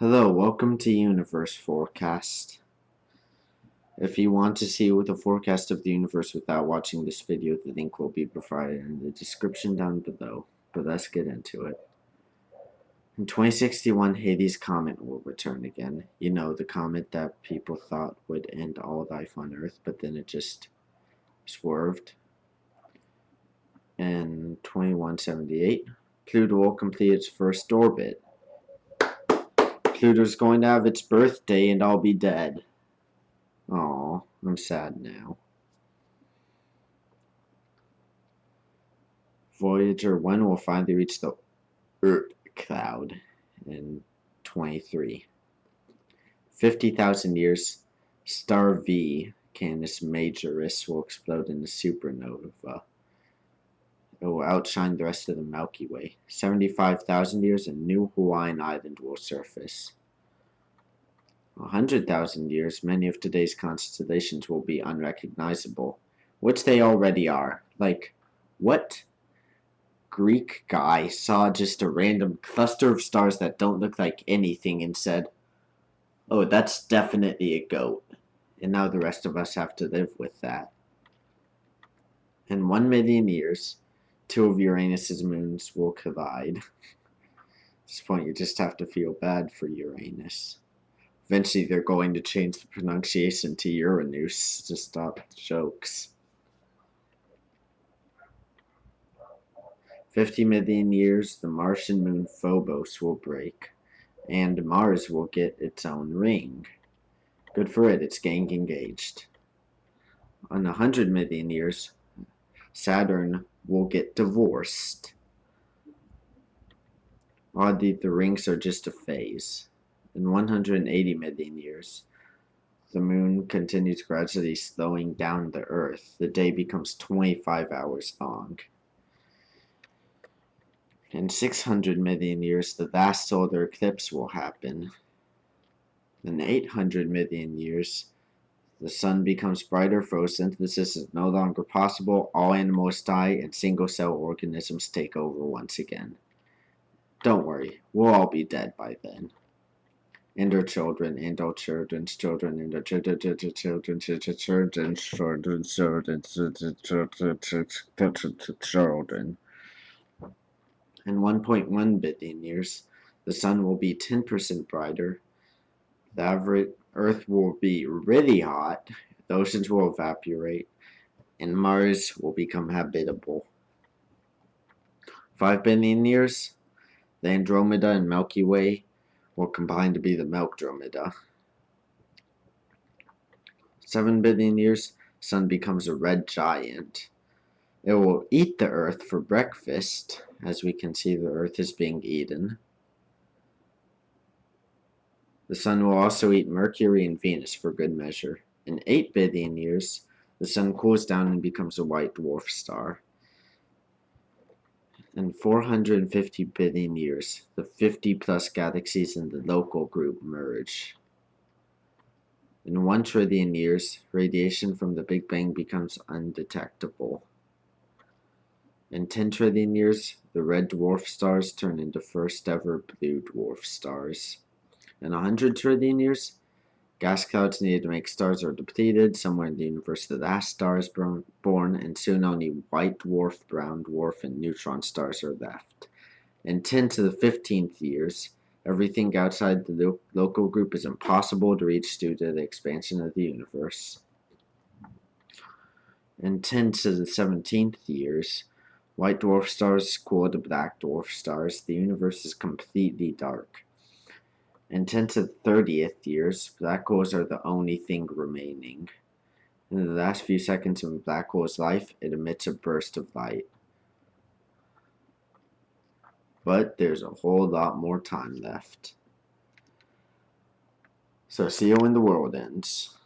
Hello, welcome to Universe Forecast. If you want to see the forecast of the universe without watching this video, the link will be provided in the description down below. But let's get into it. In 2061, Hades' comet will return again. You know, the comet that people thought would end all life on Earth, but then it just swerved. In 2178, Pluto will complete its first orbit. Pluto's going to have its birthday and I'll be dead. Aw, I'm sad now. Voyager 1 will finally reach the Oort cloud in 23. 50,000 years, star V, Canis Majoris, will explode in a supernova. It will outshine the rest of the Milky Way. 75,000 years, a new Hawaiian island will surface. 100,000 years, many of today's constellations will be unrecognizable, which they already are. Like, what Greek guy saw just a random cluster of stars that don't look like anything and said, "Oh, that's definitely a goat." And now the rest of us have to live with that. In 1 million years, two of Uranus's moons will collide. At this point, you just have to feel bad for Uranus. Eventually, they're going to change the pronunciation to Uranus to stop the jokes. 50 million years, the Martian moon Phobos will break, and Mars will get its own ring. Good for it, it's getting engaged. On 100 million years, Saturn will get divorced. Oddly, the rings are just a phase. In 180 million years, the moon continues gradually slowing down the Earth. The day becomes 25 hours long. In 600 million years, the last solar eclipse will happen. In 800 million years, the sun becomes brighter, photosynthesis is no longer possible, all animals die, and single-cell organisms take over once again. Don't worry, we'll all be dead by then. And our children, and our children's children, and our children's children's children. In 1.1 billion years, the sun will be 10% brighter. The average Earth will be really hot. The oceans will evaporate. And Mars will become habitable. 5 billion years, the Andromeda and Milky Way will combine to be the Milkdromeda. 7 billion years, sun becomes a red giant. It will eat the Earth for breakfast. As we can see, the Earth is being eaten. The sun will also eat Mercury and Venus for good measure. In 8 billion years, the sun cools down and becomes a white dwarf star. In 450 billion years, the 50-plus galaxies in the local group merge. In 1 trillion years, radiation from the Big Bang becomes undetectable. In 10 trillion years, the red dwarf stars turn into first ever blue dwarf stars. In 100 trillion years, gas clouds needed to make stars are depleted. Somewhere in the universe, the last star is born, and soon only white dwarf, brown dwarf, and neutron stars are left. In 10 to the 15th years, everything outside the local group is impossible to reach due to the expansion of the universe. In 10 to the 17th years, white dwarf stars cool to black dwarf stars. The universe is completely dark. In 10 to the 30th years, black holes are the only thing remaining. In the last few seconds of a black hole's life, it emits a burst of light. But there's a whole lot more time left. So see you when the world ends.